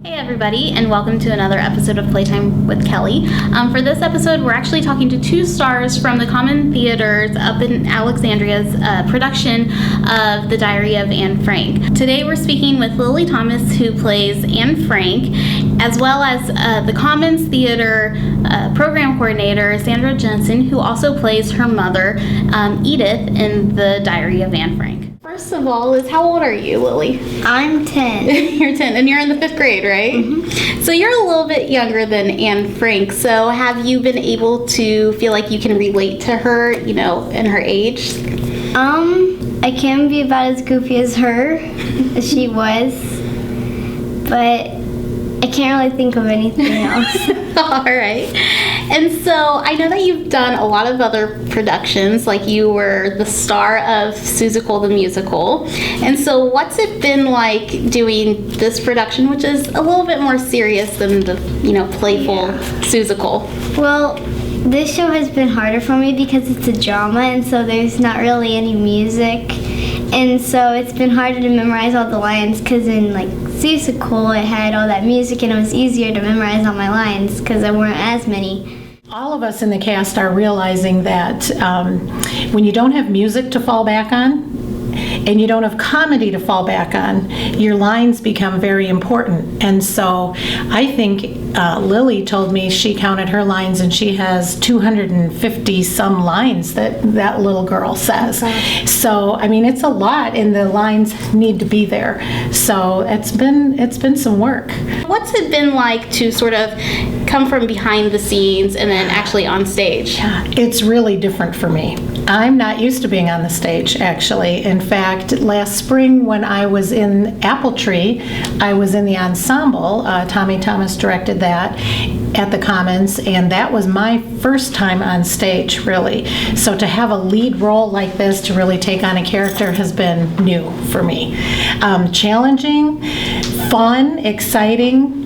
Hey everybody, and welcome to another episode of Playtime with Kelly. For this episode, we're actually talking to two stars from the Common Theaters up in Alexandria's production of The Diary of Anne Frank. Today we're speaking with Lily Thomas, who plays Anne Frank, as well as the Commons Theater program coordinator, Sandra Jensen, who also plays her mother, Edith, in The Diary of Anne Frank. First of all, how old are you, Lily? I'm 10. You're 10, and you're in the 5th grade, right? Mm-hmm. So you're a little bit younger than Anne Frank. So have you been able to feel like you can relate to her, in her age? I can be about as goofy as her, as she was, but I can't really think of anything else. All right. And so I know that you've done a lot of other productions, like you were the star of Seussical the Musical. And so what's it been like doing this production, which is a little bit more serious than the, playful Seussical? Well, this show has been harder for me because it's a drama, and so there's not really any music. And so it's been harder to memorize all the lines because in Seussical it had all that music and it was easier to memorize all my lines because there weren't as many. All of us in the cast are realizing that when you don't have music to fall back on and you don't have comedy to fall back on, your lines become very important. And so I think Lily told me she counted her lines and she has 250 some lines that little girl says. Okay. So it's a lot, and the lines need to be there. So it's been some work. What's it been like to sort of come from behind the scenes and then actually on stage? It's really different for me. I'm not used to being on the stage, actually. In fact, last spring when I was in Apple Tree, I was in the ensemble. Tommy Thomas directed that at the Commons, and that was my first time on stage, really. So to have a lead role like this, to really take on a character, has been new for me. Challenging, fun, exciting.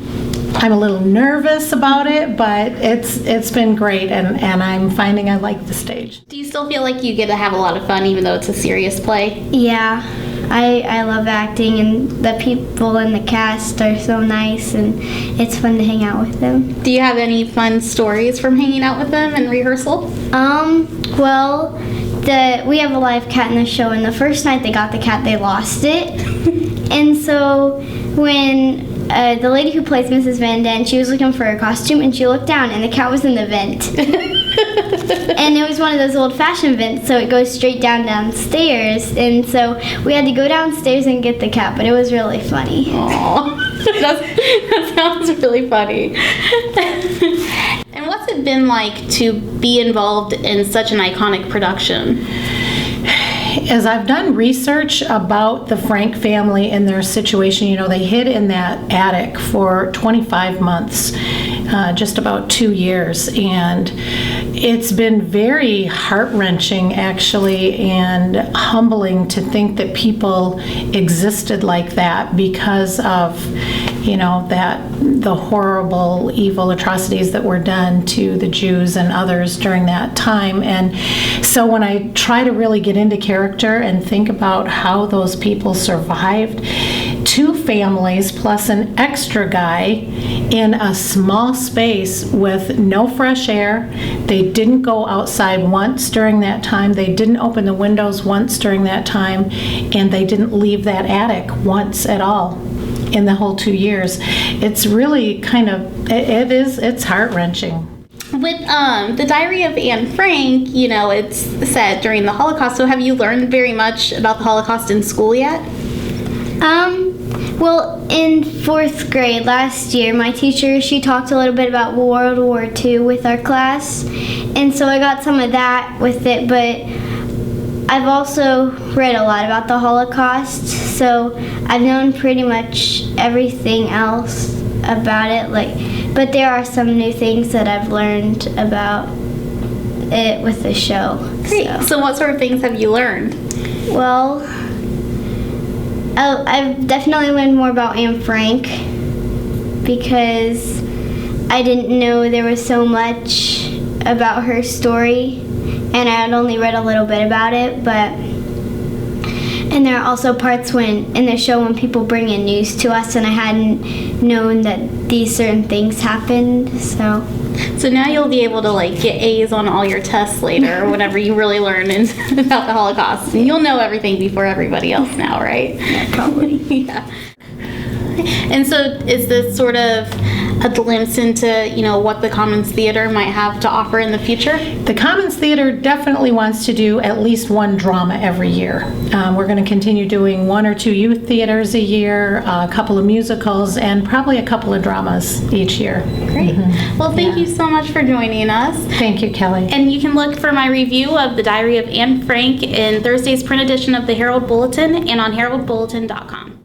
I'm a little nervous about it, but it's been great, and I'm finding I like the stage. Do you still feel like you get to have a lot of fun even though it's a serious play? Yeah, I love acting, and the people in the cast are so nice, and it's fun to hang out with them. Do you have any fun stories from hanging out with them in rehearsal? Well, we have a live cat in the show, and the first night they got the cat, they lost it. And so when the lady who plays Mrs. Van Dent, she was looking for a costume, and she looked down, and the cat was in the vent. And it was one of those old-fashioned vents, so it goes straight downstairs. And so we had to go downstairs and get the cat, but it was really funny. Aww. That sounds really funny. And what's it been like to be involved in such an iconic production? As I've done research about the Frank family and their situation, they hid in that attic for 25 months, just about 2 years, and it's been very heart-wrenching, actually, and humbling to think that people existed like that because of, the horrible, evil atrocities that were done to the Jews and others during that time. And so when I try to really get into character and think about how those people survived, 2 families plus an extra guy in a small space with no fresh air. They didn't go outside once during that time. They didn't open the windows once during that time, and they didn't leave that attic once at all in the whole 2 years. It's really it's heart-wrenching. With The Diary of Anne Frank, it's set during the Holocaust, so have you learned very much about the Holocaust in school yet? Well, in 4th grade last year, my teacher, she talked a little bit about World War II with our class, and so I got some of that with it, but I've also read a lot about the Holocaust, so I've known pretty much everything else about it, but there are some new things that I've learned about it with the show. Great. So what sort of things have you learned? Well, I've definitely learned more about Anne Frank because I didn't know there was so much about her story, and I had only read a little bit about it, And there are also parts in the show when people bring in news to us, and I hadn't known that these certain things happened. So now you'll be able to like get A's on all your tests later whenever you really learn about the Holocaust. And you'll know everything before everybody else now, right? Yeah, probably. Yeah. And so is this sort of a glimpse into, what the Commons Theater might have to offer in the future? The Commons Theater definitely wants to do at least one drama every year. We're going to continue doing 1 or 2 youth theaters a year, a couple of musicals, and probably a couple of dramas each year. Great. Well, thank you so much for joining us. Thank you, Kelly. And you can look for my review of The Diary of Anne Frank in Thursday's print edition of the Herald Bulletin and on heraldbulletin.com.